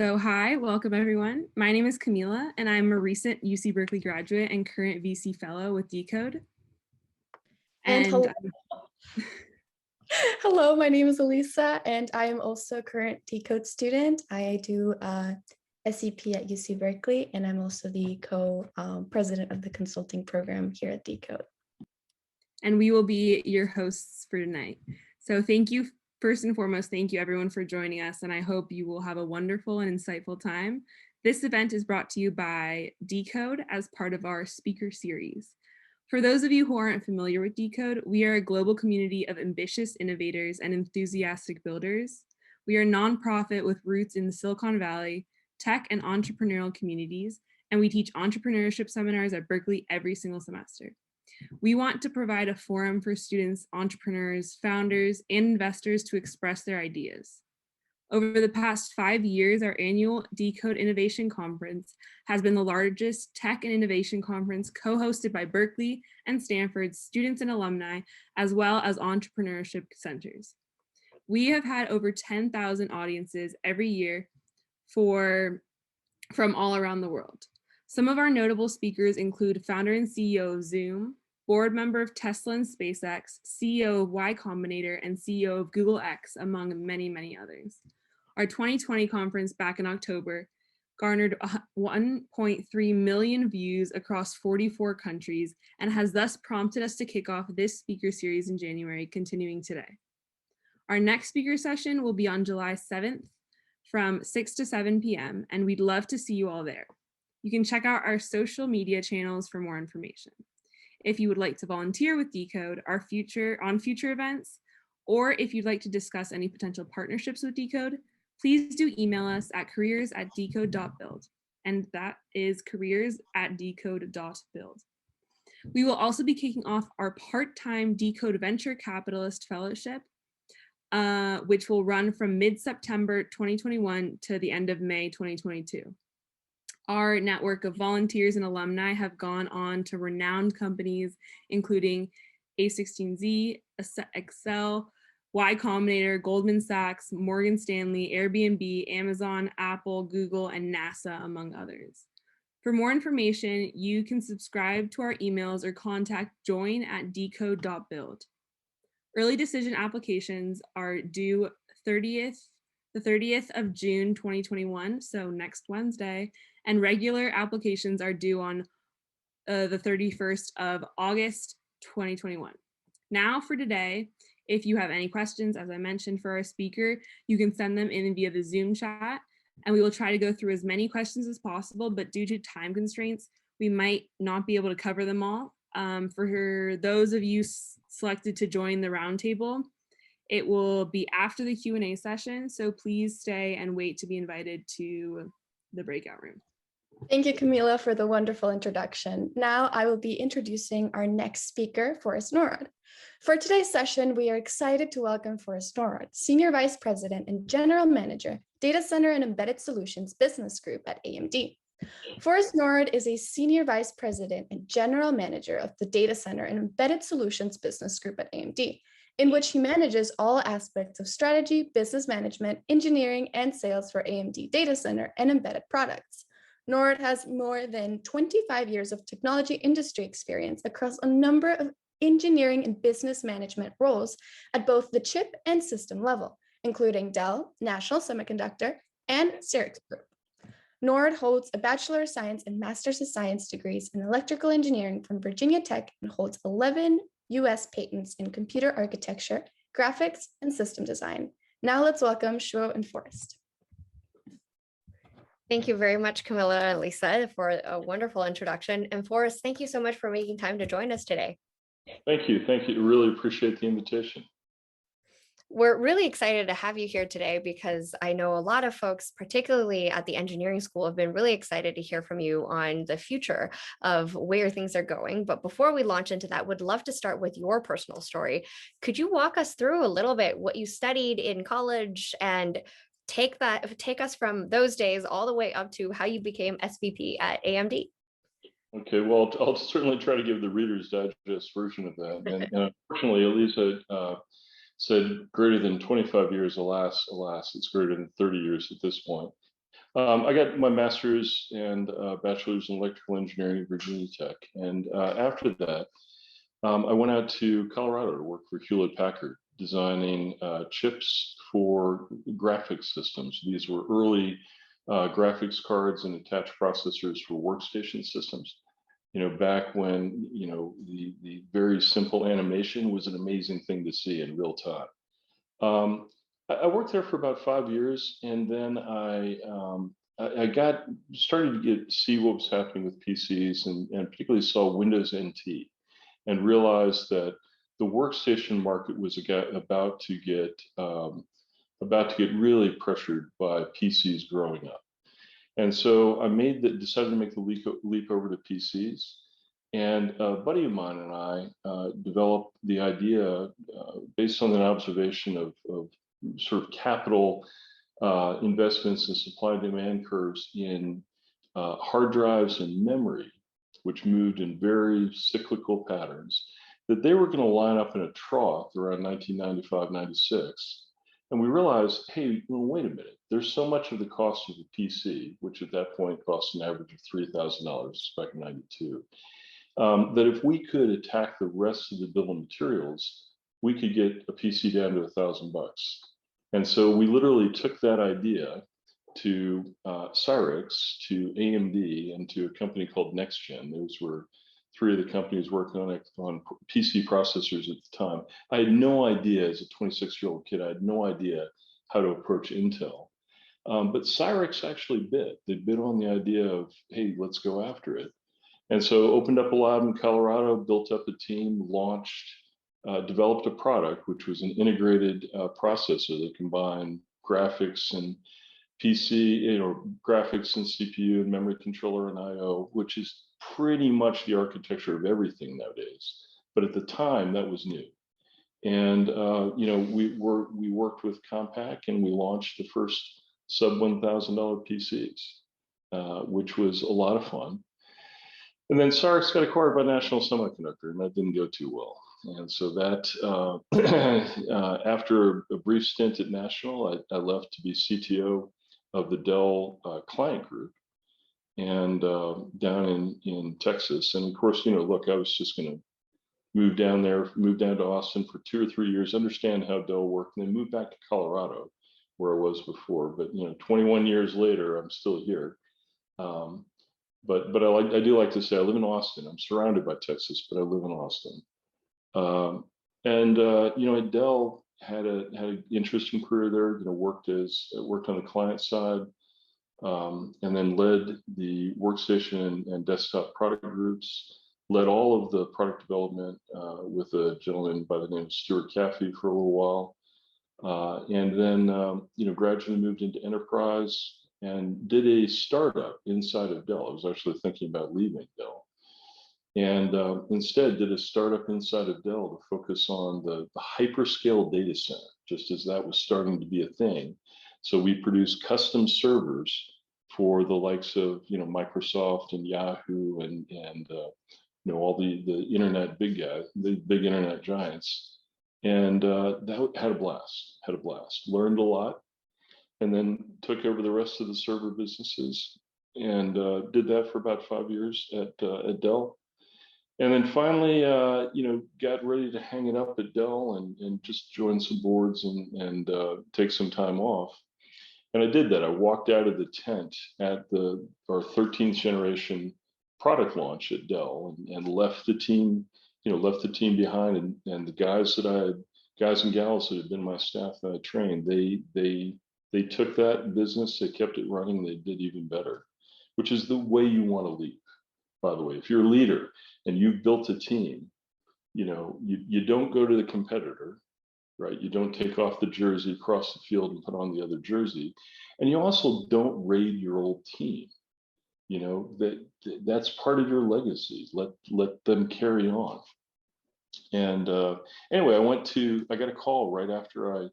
Hi, welcome everyone. My name is Camila, and I'm a recent UC Berkeley graduate and current VC fellow with Decode. And hello. Hello, my name is Elisa, and I am also a current Decode student. I do SVP at UC Berkeley, and I'm also the co-president of the consulting program here at Decode. And we will be your hosts for tonight. So thank you. First and foremost, thank you everyone for joining us, and I hope you will have a wonderful and insightful time. This event is brought to you by Decode as part of our speaker series. For those of you who aren't familiar with Decode, we are a global community of ambitious innovators and enthusiastic builders. We are a nonprofit with roots in the Silicon Valley, tech and entrepreneurial communities, and we teach entrepreneurship seminars at Berkeley every single semester. We want to provide a forum for students, entrepreneurs, founders, and investors to express their ideas. Over the past 5 years, our annual Decode Innovation Conference has been the largest tech and innovation conference co-hosted by Berkeley and Stanford's students and alumni, as well as entrepreneurship centers. We have had over 10,000 audiences every year from all around the world. Some of our notable speakers include founder and CEO of Zoom, board member of Tesla and SpaceX, CEO of Y Combinator, and CEO of Google X, among many, many others. Our 2020 conference back in October garnered 1.3 million views across 44 countries and has thus prompted us to kick off this speaker series in January, continuing today. Our next speaker session will be on July 7th from 6 to 7 p.m. and we'd love to see you all there. You can check out our social media channels for more information. If you would like to volunteer with Decode on future events, or if you'd like to discuss any potential partnerships with Decode, please do email us at careers@decode.build, and that is careers@decode.build. We will also be kicking off our part-time Decode Venture Capitalist Fellowship, which will run from mid-September 2021 to the end of May 2022. Our network of volunteers and alumni have gone on to renowned companies, including A16Z, Excel, Y Combinator, Goldman Sachs, Morgan Stanley, Airbnb, Amazon, Apple, Google, and NASA, among others. For more information, you can subscribe to our emails or contact join@decode.build. Early decision applications are due the 30th of June 2021, so next Wednesday, and regular applications are due on the 31st of August 2021. Now for today, if you have any questions, as I mentioned for our speaker, you can send them in via the Zoom chat, and we will try to go through as many questions as possible, but due to time constraints, we might not be able to cover them all. For those of you selected to join the roundtable, it will be after the Q&A session, so please stay and wait to be invited to the breakout room. Thank you, Camila, for the wonderful introduction. Now I will be introducing our next speaker, Forrest Norrod. For today's session, we are excited to welcome Forrest Norrod, Senior Vice President and General Manager, Data Center and Embedded Solutions Business Group at AMD. Forrest Norrod is a Senior Vice President and General Manager of the Data Center and Embedded Solutions Business Group at AMD, in which he manages all aspects of strategy, business management, engineering, and sales for AMD Data Center and embedded products. Norrod has more than 25 years of technology industry experience across a number of engineering and business management roles at both the chip and system level, including Dell, National Semiconductor, and Xerox Group. Norrod holds a Bachelor of Science and Master's of Science degrees in Electrical Engineering from Virginia Tech and holds 11 US patents in computer architecture, graphics, and system design. Now let's welcome Shuo and Forrest. Thank you very much, Camila and Lisa, for a wonderful introduction. And Forrest, thank you so much for making time to join us today. Thank you. Thank you. Really appreciate the invitation. We're really excited to have you here today because I know a lot of folks, particularly at the engineering school, have been really excited to hear from you on the future of where things are going. But before we launch into that, would love to start with your personal story. Could you walk us through a little bit what you studied in college and take us from those days all the way up to how you became SVP at AMD? Okay, well, I'll certainly try to give the Reader's Digest version of that. And unfortunately, Elisa said greater than 25 years, alas, it's greater than 30 years at this point. I got my master's and bachelor's in electrical engineering at Virginia Tech. And after that, I went out to Colorado to work for Hewlett Packard, designing chips for graphics systems. These were early graphics cards and attached processors for workstation systems. Back when, the very simple animation was an amazing thing to see in real time. I worked there for about 5 years, and then I started to see what was happening with PCs, and particularly saw Windows NT, and realized that the workstation market was about to get really pressured by PCs growing up. And so I decided to make the leap over to PCs. And a buddy of mine and I developed the idea based on an observation of sort of capital investments and supply and demand curves in hard drives and memory, which moved in very cyclical patterns, that they were going to line up in a trough around 1995, 96. And we realized, hey, well, wait a minute, there's so much of the cost of a PC, which at that point cost an average of $3,000 back in 92, that if we could attack the rest of the bill of materials, we could get a PC down to $1,000. And so we literally took that idea to Cyrix, to AMD, and to a company called NextGen. Those were three of the companies working on PC processors at the time. I had no idea, as a 26-year-old kid, I had no idea how to approach Intel. But Cyrix actually bid. They bid on the idea of, hey, let's go after it. And so opened up a lab in Colorado, built up a team, launched, developed a product, which was an integrated processor that combined graphics and PC, graphics and CPU and memory controller and IO, which is pretty much the architecture of everything nowadays. But at the time, that was new. And we worked with Compaq, and we launched the first sub $1,000 PCs, which was a lot of fun. And then Cyrix got acquired by National Semiconductor, and that didn't go too well. And so that, after a brief stint at National, I left to be CTO of the Dell client group, and down in Texas. And of course, look, I was just going to move down to Austin for 2 or 3 years, understand how Dell worked, and then move back to Colorado, where I was before. But 21 years later, I'm still here. But I do like to say I live in Austin. I'm surrounded by Texas, but I live in Austin. At Dell, had an interesting career there. Worked on the client side, and then led the workstation and desktop product groups. Led all of the product development with a gentleman by the name of Stuart Caffey for a little while, and then gradually moved into enterprise and did a startup inside of Dell. I was actually thinking about leaving Dell, and instead did a startup inside of Dell to focus on the hyperscale data center, just as that was starting to be a thing. So we produced custom servers for the likes of Microsoft and Yahoo and all the internet big guys, the big internet giants, and that had a blast. Learned a lot, and then took over the rest of the server businesses, and did that for about 5 years at Dell. And then finally, got ready to hang it up at Dell and just join some boards and take some time off. And I did that. I walked out of the tent at our 13th generation product launch at Dell, and left the team, behind. And the guys and gals that had been my staff that I trained, they took that business, they kept it running, they did even better, which is the way you want to lead. By the way, if you're a leader and you've built a team, you don't go to the competitor, right? You don't take off the jersey, cross the field, and put on the other jersey. And you also don't raid your old team. That's part of your legacy. Let them carry on. And anyway, I got a call right after I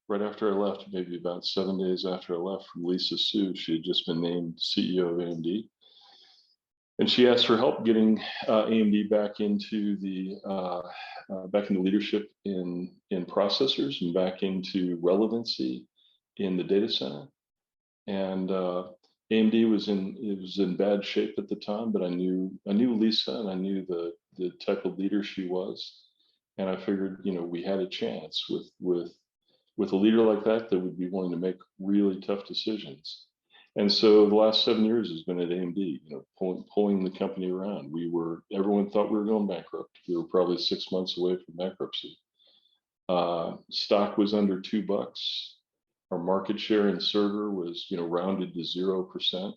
left, maybe about 7 days after I left, from Lisa Su. She had just been named CEO of AMD. And she asked for help getting AMD back into leadership in processors and back into relevancy in the data center. and AMD was in bad shape at the time, but I knew Lisa, and I knew the type of leader she was, and I figured, we had a chance with a leader like that would be willing to make really tough decisions. And so the last 7 years has been at AMD, pulling the company around. Everyone thought we were going bankrupt. We were probably 6 months away from bankruptcy. Stock was under $2. Our market share in server was, rounded to 0%.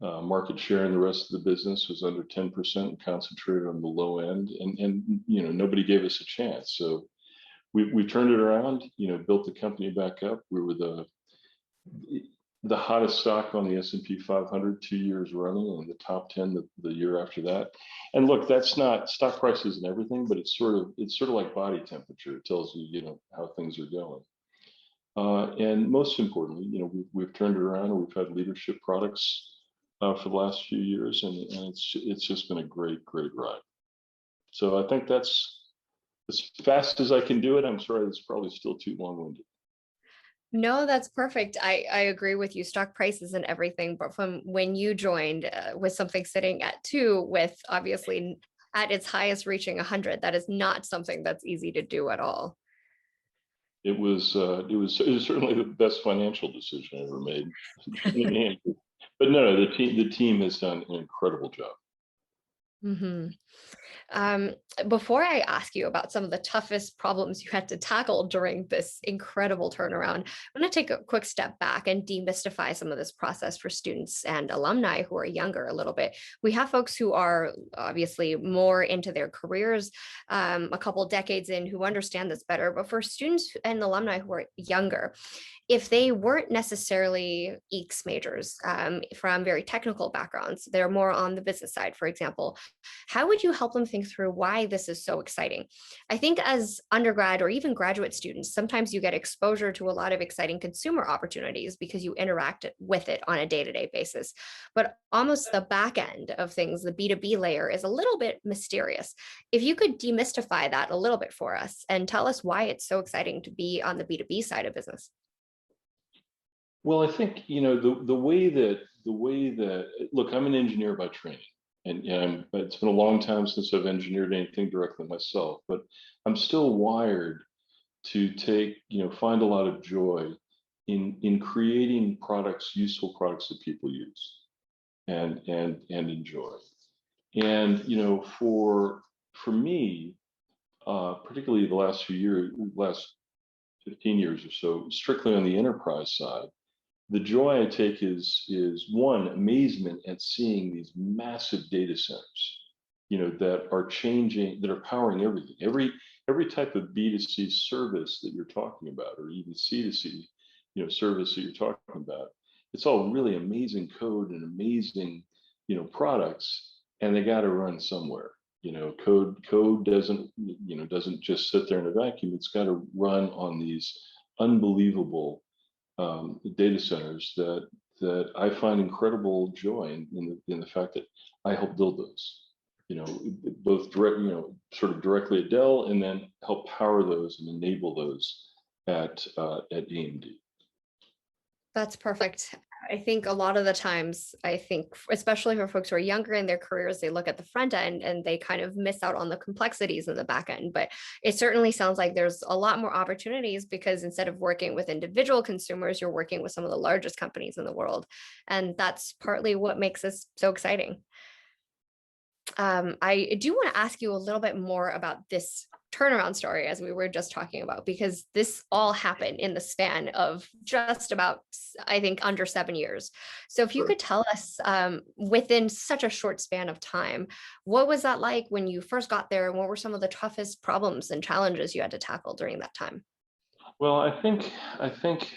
Market share in the rest of the business was under 10% and concentrated on the low end. And nobody gave us a chance. So we turned it around, built the company back up. We were the hottest stock on the S&P 500 2 years running, and the top 10 the year after that. And look, that's not, stock price isn't everything, but it's sort of like body temperature. It tells you, how things are going. And most importantly, we've turned it around, and we've had leadership products for the last few years, and it's just been a great ride. So I think that's as fast as I can do it. I'm sorry, it's probably still too long-winded. No, that's perfect. I agree with you. Stock price isn't everything, but from when you joined with something sitting at 2, with obviously at its highest reaching 100, that is not something that's easy to do at all. It was certainly the best financial decision I ever made. But no, the team has done an incredible job. Mm-hmm. Before I ask you about some of the toughest problems you had to tackle during this incredible turnaround, I'm going to take a quick step back and demystify some of this process for students and alumni who are younger a little bit. We have folks who are obviously more into their careers, a couple decades in, who understand this better. But for students and alumni who are younger, if they weren't necessarily EECS majors from very technical backgrounds, they're more on the business side, for example, how would you help them think through why this is so exciting? I think as undergrad or even graduate students, sometimes you get exposure to a lot of exciting consumer opportunities because you interact with it on a day-to-day basis. But almost the back end of things, the B2B layer, is a little bit mysterious. If you could demystify that a little bit for us and tell us why it's so exciting to be on the B2B side of business. Well, I think, the way that, look, I'm an engineer by training, and it's been a long time since I've engineered anything directly myself, but I'm still wired to find a lot of joy in creating products, useful products that people use and enjoy. And, for me, particularly the last 15 years or so, strictly on the enterprise side, the joy I take is one, amazement at seeing these massive data centers, that are changing, that are powering everything. Every type of B2C service that you're talking about, or even C2C, service that you're talking about, it's all really amazing code and amazing, products, and they got to run somewhere. Code doesn't just sit there in a vacuum. It's got to run on these unbelievable data centers that I find incredible joy in the fact that I help build those, both direct, sort of directly at Dell, and then help power those and enable those at AMD. That's perfect. I think a lot of the times, especially for folks who are younger in their careers, they look at the front end and they kind of miss out on the complexities in the back end. But it certainly sounds like there's a lot more opportunities, because instead of working with individual consumers, you're working with some of the largest companies in the world. And that's partly what makes this so exciting. I do want to ask you a little bit more about this turnaround story, as we were just talking about, because this all happened in the span of just about, I think, under 7 years. So if you could tell us, within such a short span of time, what was that like when you first got there, and what were some of the toughest problems and challenges you had to tackle during that time? Well, I think,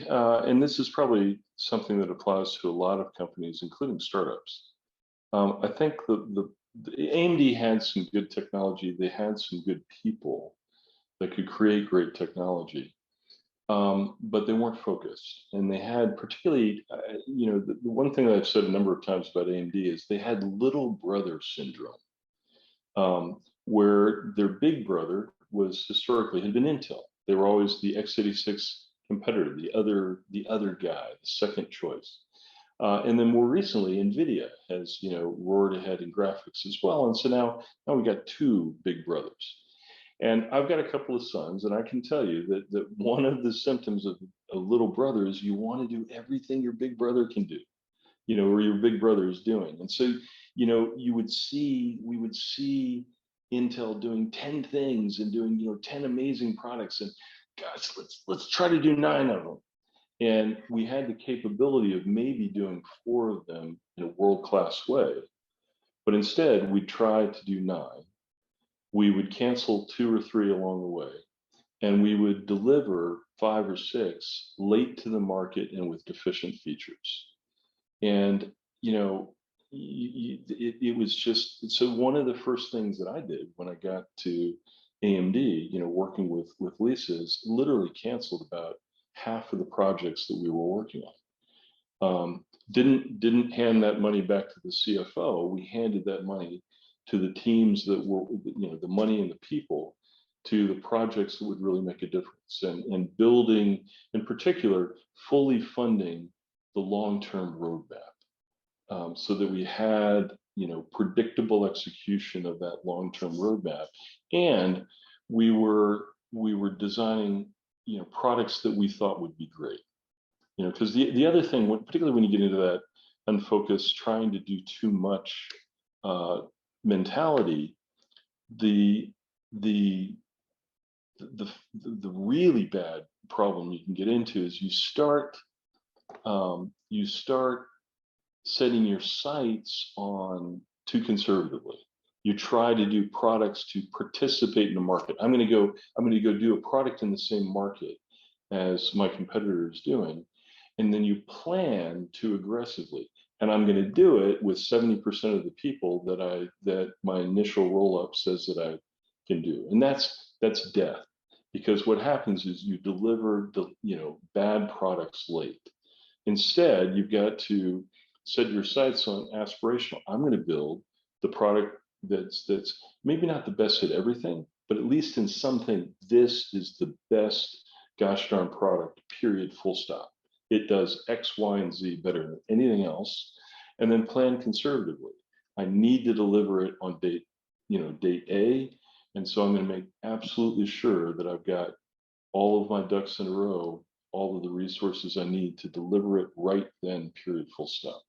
and this is probably something that applies to a lot of companies, including startups. I think the AMD had some good technology. They had some good people that could create great technology, but they weren't focused. And they had, particularly, the one thing that I've said a number of times about AMD is they had little brother syndrome, where their big brother had been Intel. They were always the x86 competitor, the other guy, the second choice. And then more recently, NVIDIA has, roared ahead in graphics as well. And so now we got two big brothers. And I've got a couple of sons, and I can tell you that one of the symptoms of a little brother is you want to do everything your big brother can do, or your big brother is doing. And so, we would see Intel doing 10 things and doing, 10 amazing products. And gosh, let's try to do 9 of them. And we had the capability of maybe doing 4 of them in a world-class way. But instead, we tried to do 9. We would cancel 2 or 3 along the way, and we would deliver 5 or 6 late to the market and with deficient features. And, it was just, so one of the first things that I did when I got to AMD, working with Lisa, is literally canceled about half of the projects that we were working on. Didn't hand that money back to the CFO. We handed that money to the teams that were, the money and the people, to the projects that would really make a difference, and building, in particular, fully funding the long-term roadmap, so that we had, predictable execution of that long-term roadmap, and we were designing, products that we thought would be great, because the other thing, particularly when you get into that unfocused, trying to do too much mentality, the really bad problem you can get into is you start setting your sights on too conservatively. You try to do products to participate in the market. I'm going to go do a product in the same market as my competitor is doing, and then you plan too aggressively. And I'm going to do it with 70% of the people that my initial roll-up says that I can do, and that's death. Because what happens is you deliver bad products late. Instead, you've got to set your sights on aspirational. I'm going to build the product that's maybe not the best at everything, but at least in something, this is the best gosh darn product, period, full stop. It does X, Y, and Z better than anything else. And then plan conservatively. I need to deliver it on date A. And so I'm going to make absolutely sure that I've got all of my ducks in a row, all of the resources I need to deliver it right then, period, full stop.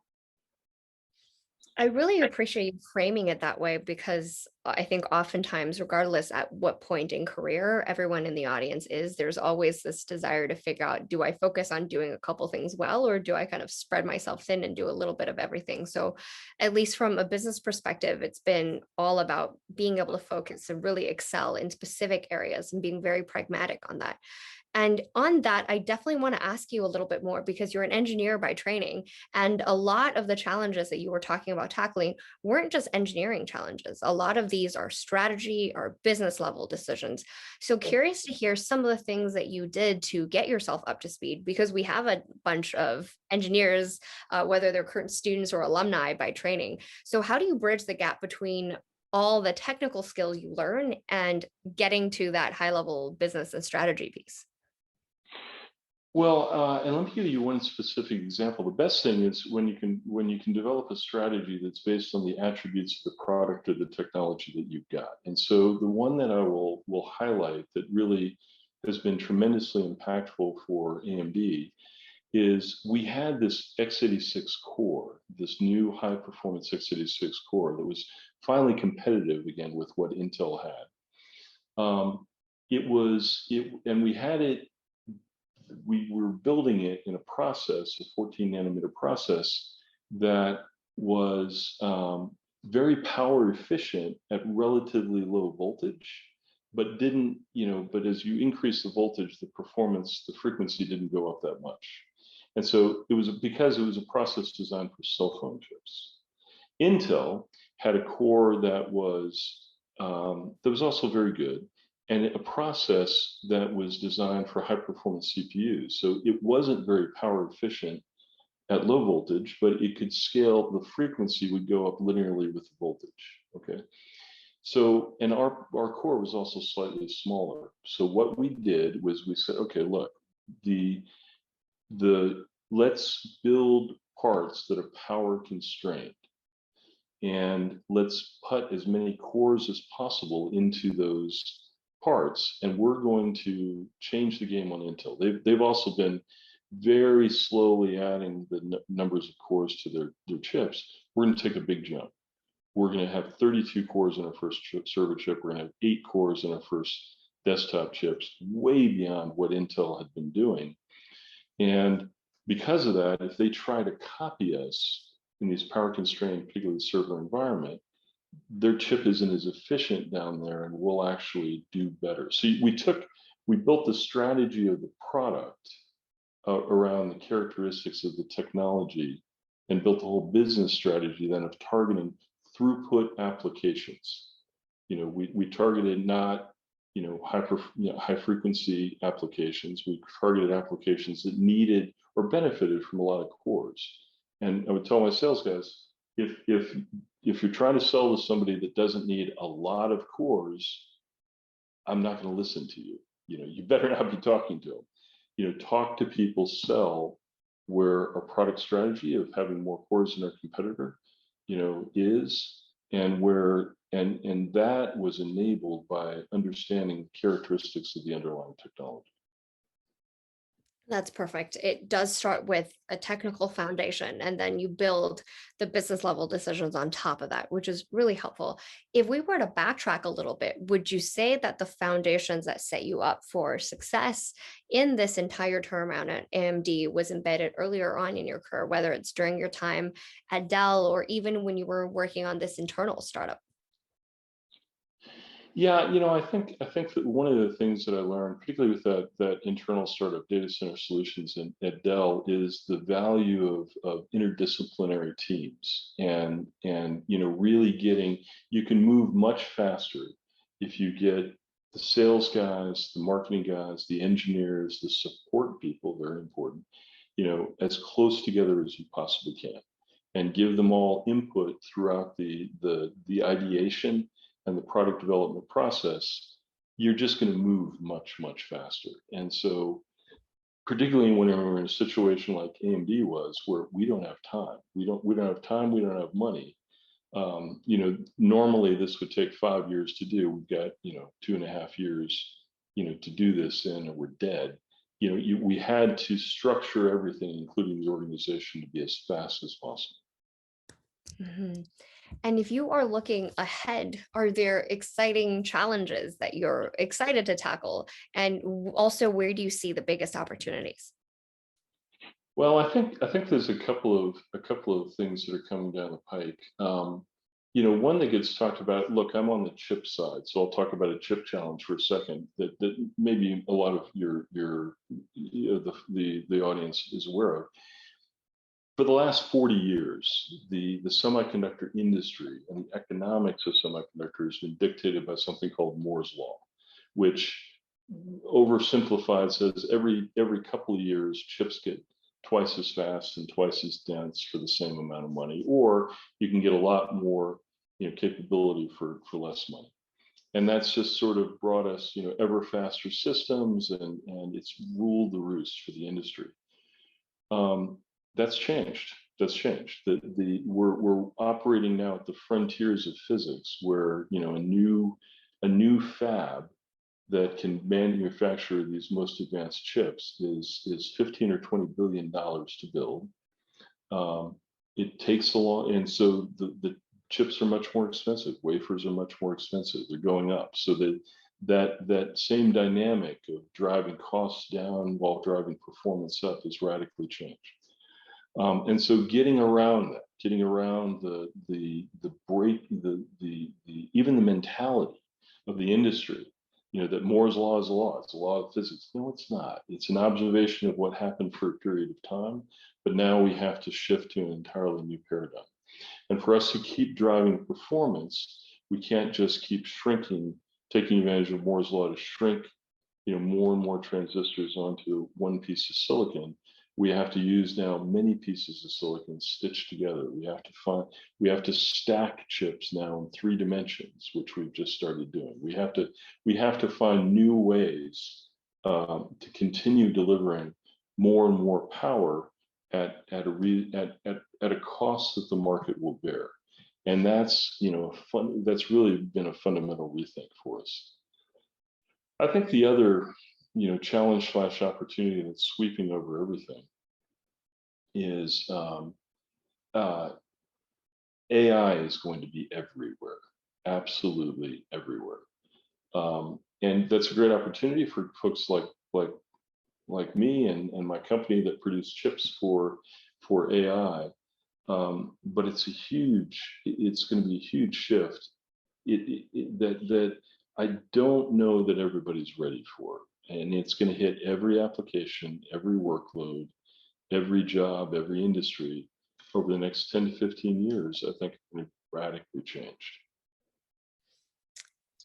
I really appreciate you framing it that way, because I think oftentimes, regardless at what point in career everyone in the audience is, there's always this desire to figure out, do I focus on doing a couple things well, or do I kind of spread myself thin and do a little bit of everything? So at least from a business perspective, it's been all about being able to focus and really excel in specific areas and being very pragmatic on that. And on that, I definitely want to ask you a little bit more, because you're an engineer by training, and a lot of the challenges that you were talking about tackling weren't just engineering challenges. A lot of these are strategy or business level decisions. So curious to hear some of the things that you did to get yourself up to speed, because we have a bunch of engineers, whether they're current students or alumni by training. So how do you bridge the gap between all the technical skills you learn and getting to that high level business and strategy piece? Well, and let me give you one specific example. The best thing is when you can develop a strategy that's based on the attributes of the product or the technology that you've got. And so the one that I will highlight that really has been tremendously impactful for AMD is we had this x86 core, this new high performance x86 core that was finally competitive again with what Intel had. And we had it. We were building it in a process, a 14 nanometer process that was very power efficient at relatively low voltage, but didn't, but as you increase the voltage, the performance, the frequency didn't go up that much. And so it was because it was a process designed for cell phone chips. Intel had a core that was also very good, and a process that was designed for high performance CPUs. So it wasn't very power efficient at low voltage, but it could scale, the frequency would go up linearly with the voltage, okay? So, and our core was also slightly smaller. So what we did was we said, okay, look, let's build parts that are power constrained, and let's put as many cores as possible into those parts, and we're going to change the game on Intel. They've also been very slowly adding the numbers of cores to their chips. We're going to take a big jump. We're going to have 32 cores in our first server chip. We're going to have 8 cores in our first desktop chips, way beyond what Intel had been doing. And because of that, if they try to copy us in these power constrained, particularly server environment, their chip isn't as efficient down there, and we'll actually do better. So we built the strategy of the product around the characteristics of the technology, and built a whole business strategy then of targeting throughput applications. We targeted not high frequency applications. We targeted applications that needed or benefited from a lot of cores. And I would tell my sales guys, if you're trying to sell to somebody that doesn't need a lot of cores, I'm not going to listen to you. You better not be talking to them. Talk to people, sell where our product strategy of having more cores than our competitor, is, and where and that was enabled by understanding characteristics of the underlying technology. That's perfect. It does start with a technical foundation, and then you build the business level decisions on top of that, which is really helpful. If we were to backtrack a little bit, would you say that the foundations that set you up for success in this entire turnaround at AMD was embedded earlier on in your career, whether it's during your time at Dell or even when you were working on this internal startup? Yeah, I think that one of the things that I learned, particularly with that internal startup Datacenter solutions at Dell, is the value of interdisciplinary teams, and really you can move much faster if you get the sales guys, the marketing guys, the engineers, the support people, very important, as close together as you possibly can, and give them all input throughout the ideation and the product development process. You're just going to move much, much faster. And so, particularly when we're in a situation like AMD was, where we don't have time, we don't have time, we don't have money. Normally this would take 5 years to do. We've got 2.5 years, to do this in, or we're dead. We had to structure everything, including the organization, to be as fast as possible. Mm-hmm. And if you are looking ahead, are there exciting challenges that you're excited to tackle? And also, where do you see the biggest opportunities? Well, I think there's a couple of things that are coming down the pike. One that gets talked about. Look, I'm on the chip side, so I'll talk about a chip challenge for a second that maybe a lot of the audience is aware of. For the last 40 years, the semiconductor industry and the economics of semiconductors has been dictated by something called Moore's Law, which oversimplified says every couple of years, chips get twice as fast and twice as dense for the same amount of money, or you can get a lot more capability for less money. And that's just sort of brought us ever faster systems, and it's ruled the roost for the industry. That's changed. We're operating now at the frontiers of physics, where a new fab that can manufacture these most advanced chips is $15 or $20 billion to build. It takes a long, and so the chips are much more expensive. Wafers are much more expensive. They're going up. So that same dynamic of driving costs down while driving performance up has radically changed. And so getting around even the mentality of the industry, that Moore's Law is a law. It's a law of physics. No, it's not. It's an observation of what happened for a period of time, but now we have to shift to an entirely new paradigm. And for us to keep driving performance, we can't just keep shrinking, taking advantage of Moore's Law to shrink, more and more transistors onto one piece of silicon. We have to use now many pieces of silicon stitched together. We have to stack chips now in 3 dimensions, which we've just started doing. We have to find new ways to continue delivering more and more power at a cost that the market will bear. And that's, that's really been a fundamental rethink for us. I think the other, challenge / opportunity that's sweeping over everything is AI is going to be everywhere, absolutely everywhere. And that's a great opportunity for folks like me and my company that produce chips for AI. But it's going to be a huge shift that I don't know that everybody's ready for. And it's going to hit every application, every workload, every job, every industry over the next 10 to 15 years. I think it's going to radically change.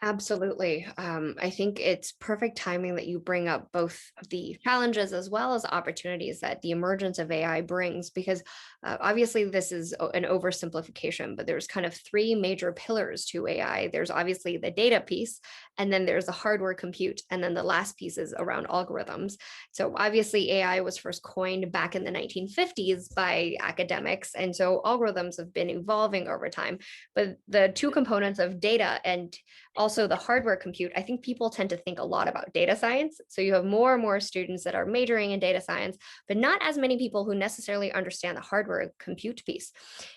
Absolutely. I think it's perfect timing that you bring up both the challenges as well as opportunities that the emergence of AI brings, because obviously this is an oversimplification, but there's kind of three major pillars to AI. There's obviously the data piece, and then there's the hardware compute, and then the last piece is around algorithms. So obviously AI was first coined back in the 1950s by academics, and so algorithms have been evolving over time. But the two components of data and also the hardware compute, I think people tend to think a lot about data science. So you have more and more students that are majoring in data science, but not as many people who necessarily understand the hardware compute piece.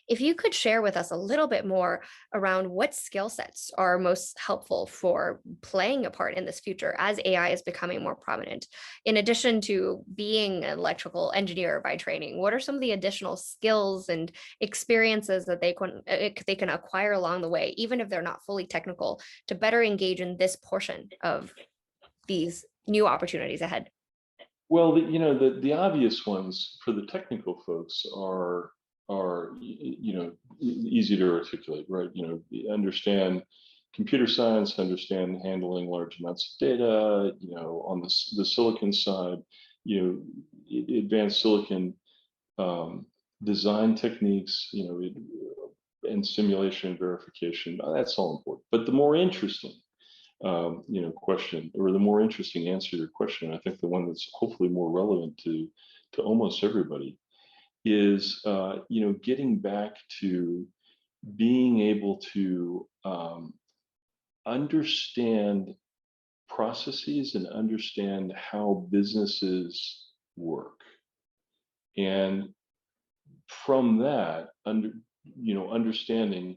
If you could share with us a little bit more around what skill sets are most helpful for playing a part in this future as AI is becoming more prominent. In addition to being an electrical engineer by training, what are some of the additional skills and experiences that they can acquire along the way, even if they're not fully technical, to better engage in this portion of these new opportunities ahead? Well, the obvious ones for the technical folks are easy to articulate, right? Understand computer science, understand handling large amounts of data. On the silicon side, advanced silicon design techniques, and simulation and verification. That's all important. But the more interesting question, or the more interesting answer to your question, I think the one that's hopefully more relevant to almost everybody, is getting back to being able to understand processes and understand how businesses work, and from that, understanding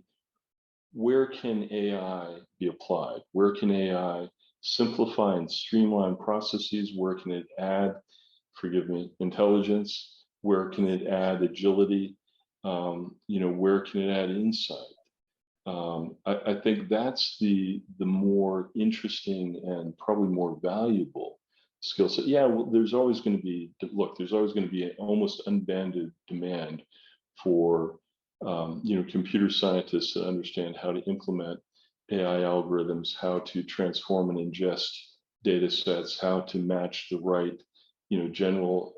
where can AI be applied? Where can AI simplify and streamline processes? Where can it add, forgive me, intelligence? Where can it add agility? Where can it add insight? I think that's the more interesting and probably more valuable skill set. Yeah, well, there's always going to be an almost unbounded demand for computer scientists that understand how to implement AI algorithms, how to transform and ingest data sets, how to match the right, general,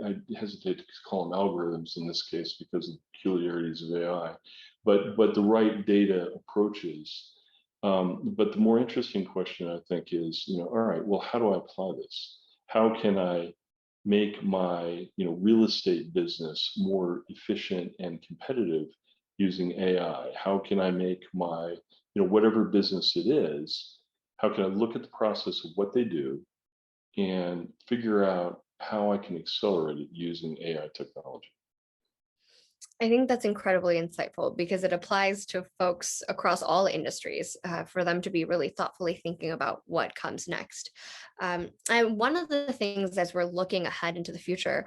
I hesitate to call them algorithms in this case because of the peculiarities of AI, but the right data approaches. But the more interesting question, I think, is, all right, well, how do I apply this? How can I make my real estate business more efficient and competitive using AI? How can I make my whatever business it is, how can I look at the process of what they do and figure out how I can accelerate it using AI technology? I think that's incredibly insightful because it applies to folks across all industries for them to be really thoughtfully thinking about what comes next. And one of the things as we're looking ahead into the future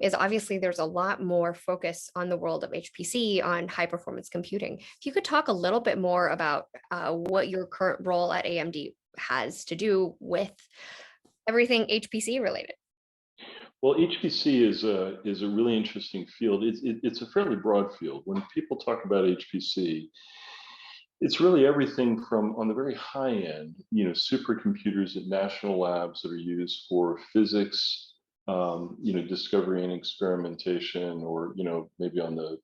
is obviously there's a lot more focus on the world of HPC, on high performance computing. If you could talk a little bit more about what your current role at AMD has to do with everything HPC related. Well, HPC is a really interesting field. It's a fairly broad field. When people talk about HPC, it's really everything from, on the very high end, supercomputers at national labs that are used for physics, discovery and experimentation, or maybe on the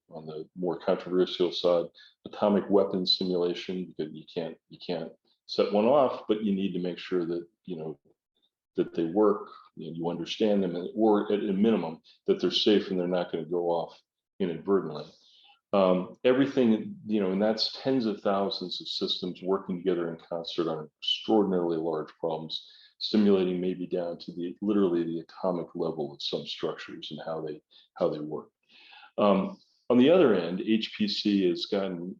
more controversial side, atomic weapons simulation, because you can't set one off, but you need to make sure that that they work, you understand them, or at a minimum that they're safe and they're not going to go off inadvertently. Everything, and that's tens of thousands of systems working together in concert on extraordinarily large problems, simulating maybe down to literally the atomic level of some structures and how they work. On the other end, HPC has gotten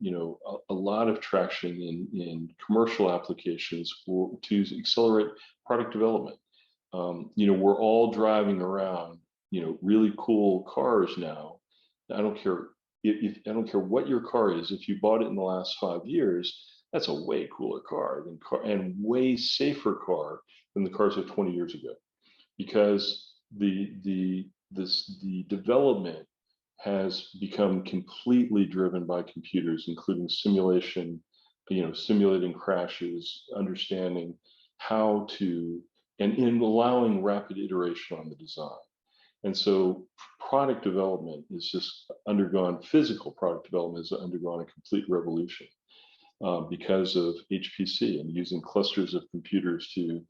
a lot of traction in commercial applications to accelerate product development. We're all driving around really cool cars now. I don't care what your car is. If you bought it in the last 5 years, that's a way cooler car and way safer car than the cars of 20 years ago, because the development has become completely driven by computers, including simulation, simulating crashes, understanding how to, and in allowing rapid iteration on the design. And so product development is just physical product development has undergone a complete revolution because of HPC and using clusters of computers to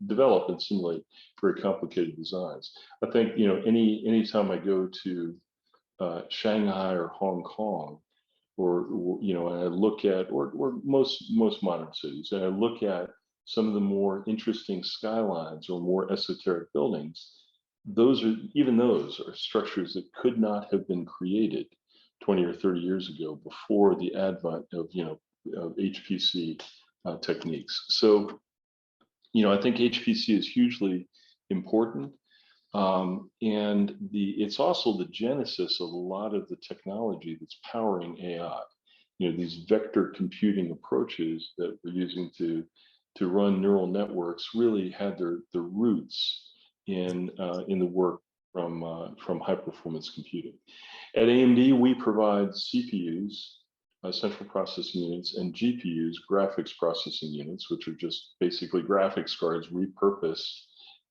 develop and simulate very complicated designs. I think, anytime I go to Shanghai or Hong Kong, or and I look at, or most modern cities, and I look at some of the more interesting skylines or more esoteric buildings, those are structures that could not have been created 20 or 30 years ago, before the advent of HPC techniques. So I think HPC is hugely important, and it's also the genesis of a lot of the technology that's powering AI. These vector computing approaches that we're using to run neural networks really had their roots in the work from high performance computing. At AMD, we provide CPUs, central processing units, and GPUs, graphics processing units, which are just basically graphics cards repurposed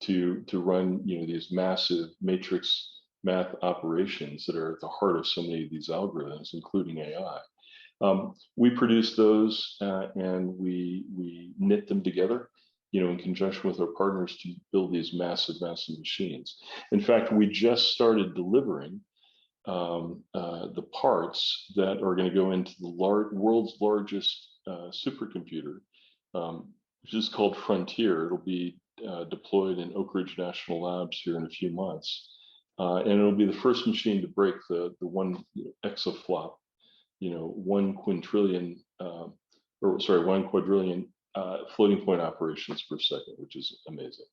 to run these massive matrix math operations that are at the heart of so many of these algorithms, including AI. We produce those and we knit them together, in conjunction with our partners, to build these massive machines. In fact, we just started delivering the parts that are going to go into the world's largest supercomputer, which is called Frontier. It'll be deployed in Oak Ridge National Labs here in a few months, and it'll be the first machine to break the 1 exaflop, 1 quadrillion floating point operations per second, which is amazing.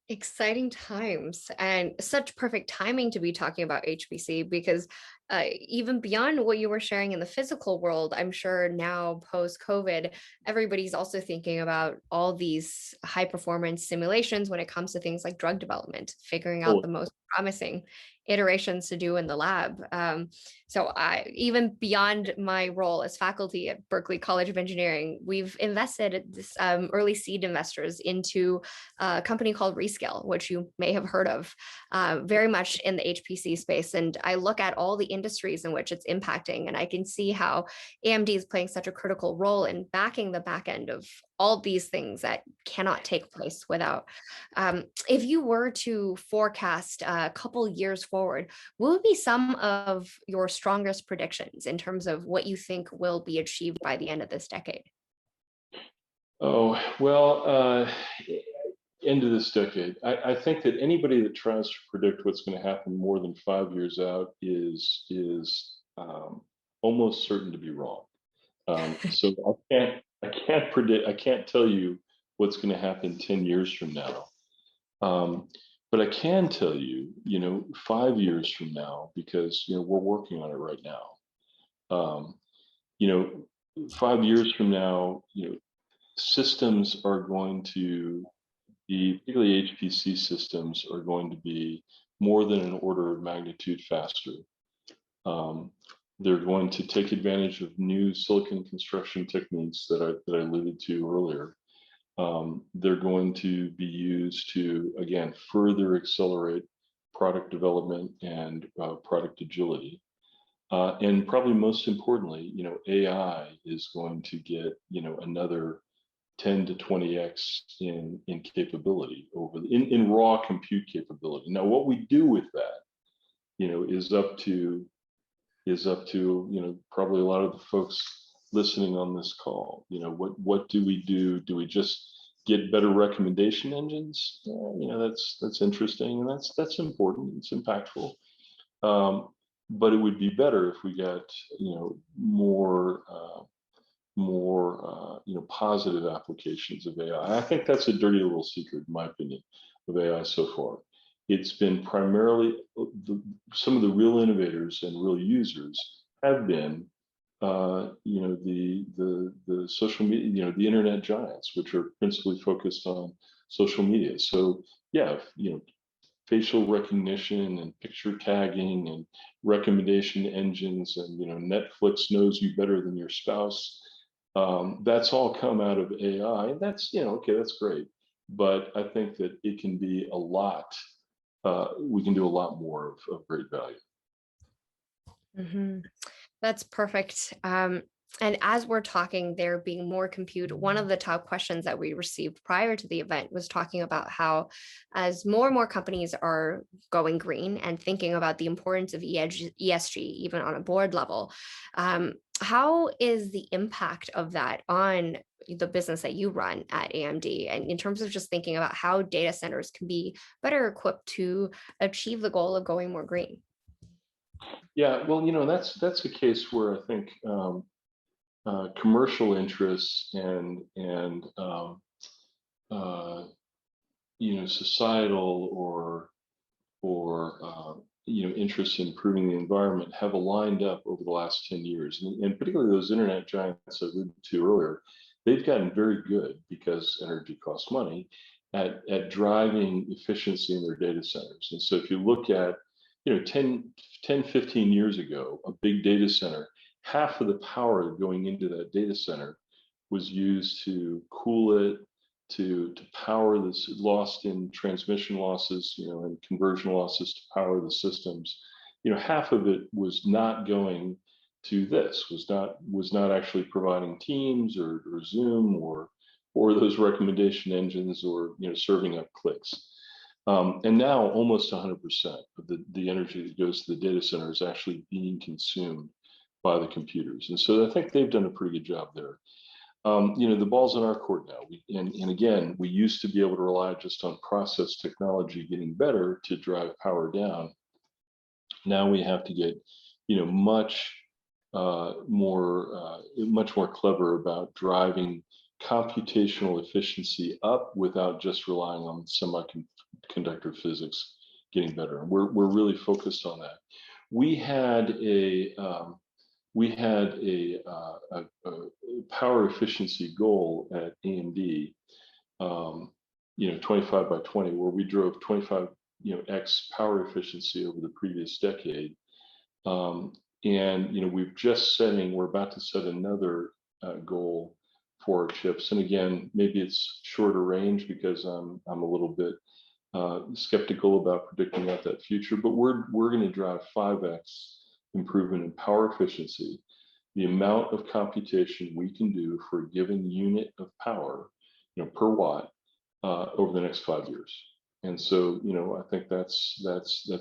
Exciting times, and such perfect timing to be talking about HPC, because even beyond what you were sharing in the physical world, I'm sure now post-COVID, everybody's also thinking about all these high performance simulations when it comes to things like drug development, figuring out the most promising iterations to do in the lab. So even beyond my role as faculty at Berkeley College of Engineering, we've invested this early seed investors into a company called Rescale, which you may have heard of, very much in the HPC space. And I look at all the industries in which it's impacting, and I can see how AMD is playing such a critical role in backing the back end of all these things that cannot take place without. If you were to forecast a couple years forward, what would be some of your strongest predictions in terms of what you think will be achieved by the end of this decade? Oh, well, end of this decade. I think that anybody that tries to predict what's going to happen more than 5 years out is almost certain to be wrong. So I can't predict. I can't tell you what's going to happen 10 years from now. But I can tell you, 5 years from now, because we're working on it right now. 5 years from now, systems are going to be, particularly HPC systems, are going to be more than an order of magnitude faster. They're going to take advantage of new silicon construction techniques that I alluded to earlier. They're going to be used to, again, further accelerate product development and product agility. And probably most importantly, AI is going to get, another 10 to 20x in capability in raw compute capability. Now, what we do with that, is up to probably a lot of the folks listening on this call. What do we do? Do we just get better recommendation engines? That's interesting, and that's important. It's impactful. But it would be better if we got more positive applications of AI. I think that's a dirty little secret, in my opinion, of AI so far. It's been primarily some of the real innovators and real users have been the social media, the internet giants, which are principally focused on social media. So yeah, facial recognition and picture tagging and recommendation engines, and Netflix knows you better than your spouse. That's all come out of AI. That's okay, that's great, but I think that it can be a lot. We can do a lot more of great value. Mm-hmm. That's perfect. And as we're talking, there being more compute, one of the top questions that we received prior to the event was talking about how, as more and more companies are going green and thinking about the importance of ESG, even on a board level, how is the impact of that on the business that you run at AMD? And in terms of just thinking about how data centers can be better equipped to achieve the goal of going more green? Yeah, well, that's a case where I think commercial interests and societal or interests in improving the environment have aligned up over the last 10 years, and particularly those internet giants I alluded to earlier. They've gotten very good, because energy costs money, at driving efficiency in their data centers. And so if you look at 10, 15 years ago, a big data center, half of the power going into that data center was used to cool it, to power this, lost in transmission losses, and conversion losses to power the systems. Half of it was not going to this, was not actually providing Teams or Zoom or those recommendation engines, or serving up clicks. And now almost 100% of the energy that goes to the data center is actually being consumed by the computers. And so I think they've done a pretty good job there. The ball's in our court now. And again, we used to be able to rely just on process technology getting better to drive power down. Now we have to get, much more clever about driving computational efficiency up without just relying on semiconductor physics getting better. And we're really focused on that. We had a power efficiency goal at AMD, 25 by 20, where we drove 25x power efficiency over the previous decade. And we're about to set another goal for our chips. And again, maybe it's shorter range, because I'm a little bit skeptical about predicting out that future, but we're going to drive 5x improvement in power efficiency, the amount of computation we can do for a given unit of power, per watt, over the next 5 years. And so, I think that's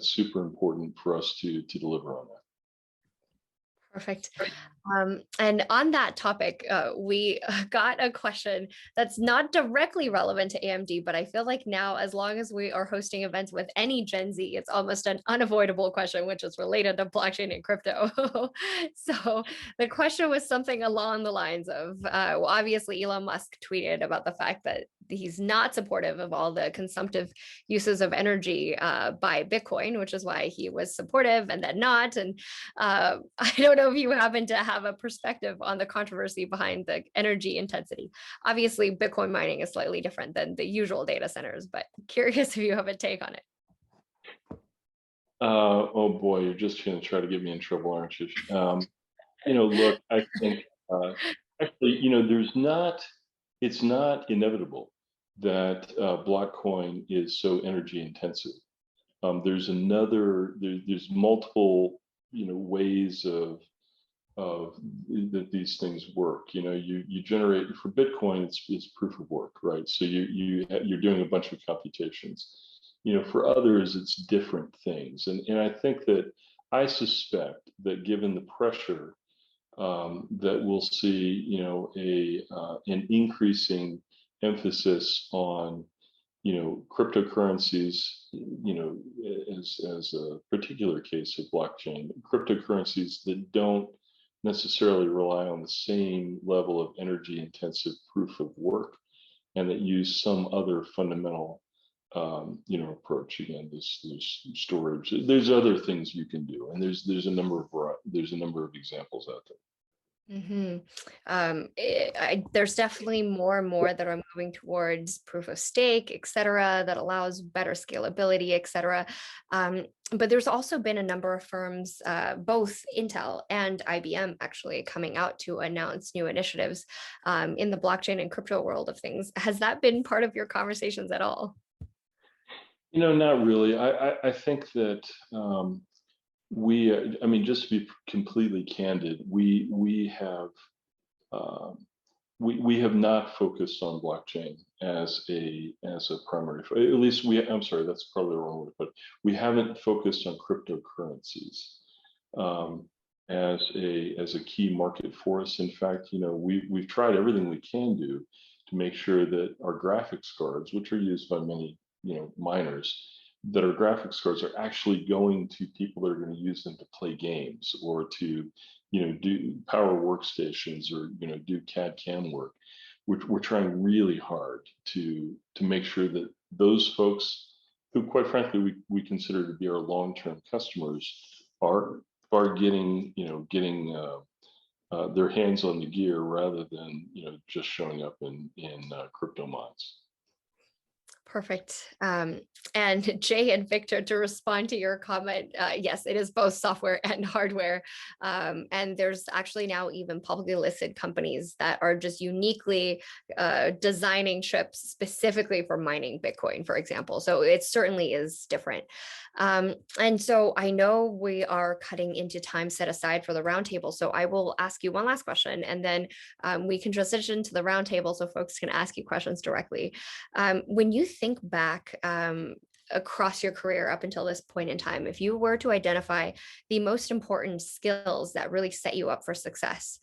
super important for us to deliver on that. Perfect. And on that topic, we got a question that's not directly relevant to AMD, but I feel like now, as long as we are hosting events with any Gen Z, it's almost an unavoidable question, which is related to blockchain and crypto. So the question was something along the lines of, well, obviously Elon Musk tweeted about the fact that he's not supportive of all the consumptive uses of energy by Bitcoin, which is why he was supportive and then not. And I don't know if you happen to have a perspective on the controversy behind the energy intensity. Obviously, Bitcoin mining is slightly different than the usual data centers, but curious if you have a take on it. Oh boy, you're just going to try to get me in trouble, aren't you? Look, I think actually, it's not inevitable that Blockcoin is so energy intensive. There's multiple, ways of that these things work. You know, you generate for Bitcoin, it's proof of work, right? So you're doing a bunch of computations. You know, for others, it's different things, and I think that I suspect that given the pressure that we'll see, you know, an increasing emphasis on, you know, cryptocurrencies, you know, as a particular case of blockchain, cryptocurrencies that don't necessarily rely on the same level of energy intensive proof of work, and that use some other fundamental you know, approach. Again, there's storage, there's other things you can do, and there's a number of examples out there. There's definitely more and more that are moving towards proof of stake, et cetera, that allows better scalability, et cetera. But there's also been a number of firms, both Intel and IBM actually coming out to announce new initiatives in the blockchain and crypto world of things. Has that been part of your conversations at all? You know, not really. I think that I mean, just to be completely candid, we have not focused on blockchain as a primary. At least I'm sorry, that's probably the wrong word, but we haven't focused on cryptocurrencies as a key market for us. In fact, you know, we've tried everything we can do to make sure that our graphics cards, which are used by many, you know, miners, that our graphics cards are actually going to people that are going to use them to play games or to, you know, do power workstations or, you know, do CAD CAM work. We're trying really hard to make sure that those folks who, quite frankly, we consider to be our long-term customers are getting, you know, their hands on the gear rather than, you know, just showing up in crypto mods. Perfect. And Jay and Victor, to respond to your comment, yes, it is both software and hardware. And there's actually now even publicly listed companies that are just uniquely designing chips specifically for mining Bitcoin, for example. So it certainly is different. And so I know we are cutting into time set aside for the roundtable. So I will ask you one last question, and then we can transition to the roundtable so folks can ask you questions directly. When you think back across your career up until this point in time, if you were to identify the most important skills that really set you up for success,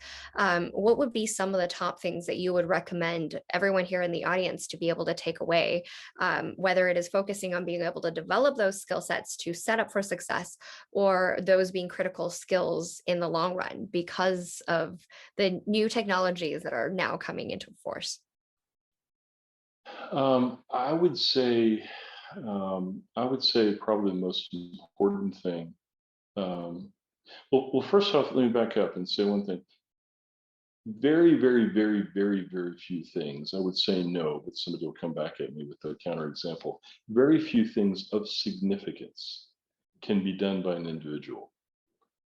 what would be some of the top things that you would recommend everyone here in the audience to be able to take away, whether it is focusing on being able to develop those skill sets to set up for success, or those being critical skills in the long run because of the new technologies that are now coming into force? I would say probably the most important thing. Well, first off, let me back up and say one thing. Very, very, very, very, very few things. I would say no, but somebody will come back at me with a counterexample. Very few things of significance can be done by an individual,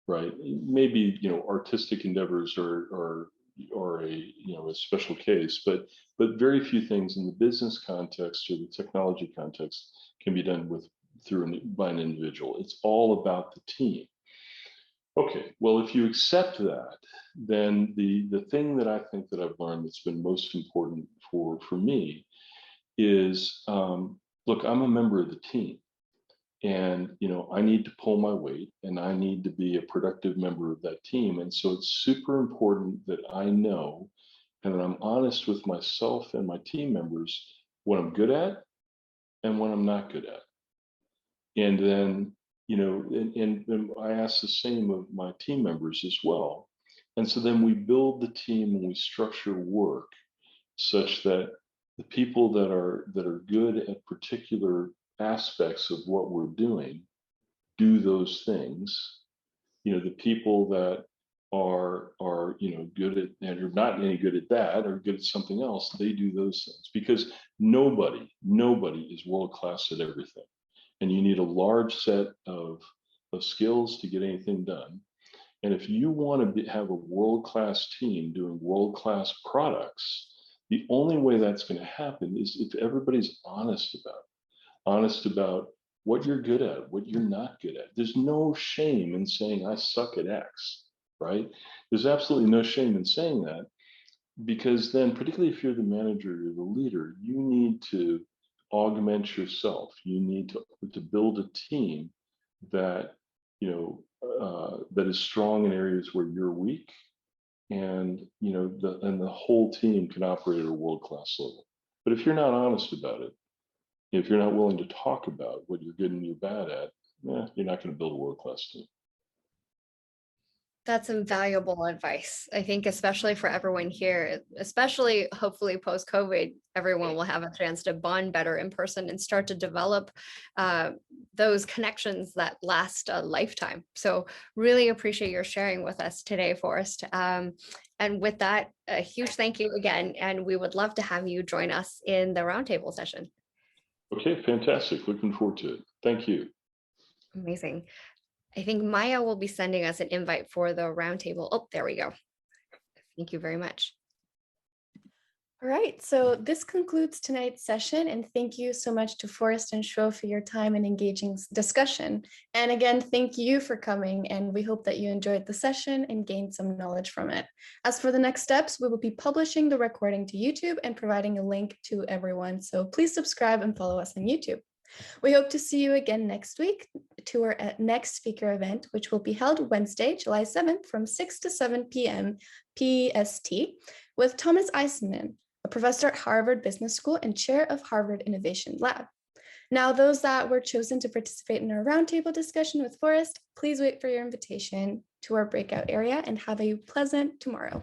right? Maybe, you know, artistic endeavors or a, you know, a special case, but very few things in the business context or the technology context can be done by an individual. It's all about the team. Okay, well, if you accept that, then the thing that I think that I've learned that's been most important for me is, look, I'm a member of the team. And, you know, I need to pull my weight and I need to be a productive member of that team. And so it's super important that I know and that I'm honest with myself and my team members what I'm good at and what I'm not good at. And then, you know, and I ask the same of my team members as well. And so then we build the team and we structure work such that the people that are good at particular aspects of what we're doing do those things. You know, the people that are you know, good at and are not any good at that or good at something else, they do those things, because nobody is world-class at everything, and you need a large set of skills to get anything done. And if you want to have a world-class team doing world-class products, the only way that's going to happen is if everybody's honest about what you're good at, what you're not good at. There's no shame in saying I suck at X, right? There's absolutely no shame in saying that, because then, particularly if you're the manager or the leader, you need to augment yourself. You need to build a team that, that is strong in areas where you're weak, and the whole team can operate at a world-class level. But if you're not honest about it, if you're not willing to talk about what you're good and you're bad at, you're not going to build a world-class team. That's invaluable advice. I think especially for everyone here, especially hopefully post-COVID, everyone will have a chance to bond better in person and start to develop those connections that last a lifetime. So really appreciate your sharing with us today, Forrest. And with that, a huge thank you again. And we would love to have you join us in the roundtable session. Okay, fantastic. Looking forward to it. Thank you. Amazing. I think Maya will be sending us an invite for the roundtable. Oh, there we go. Thank you very much. All right, so this concludes tonight's session, and thank you so much to Forrest and Shuo for your time and engaging discussion. And again, thank you for coming, and we hope that you enjoyed the session and gained some knowledge from it. As for the next steps, we will be publishing the recording to YouTube and providing a link to everyone, so please subscribe and follow us on YouTube. We hope to see you again next week to our next speaker event, which will be held Wednesday, July 7th from 6 to 7 p.m. PST with Thomas Eisman, a professor at Harvard Business School and chair of Harvard Innovation Lab. Now, those that were chosen to participate in our roundtable discussion with Forrest, please wait for your invitation to our breakout area and have a pleasant tomorrow.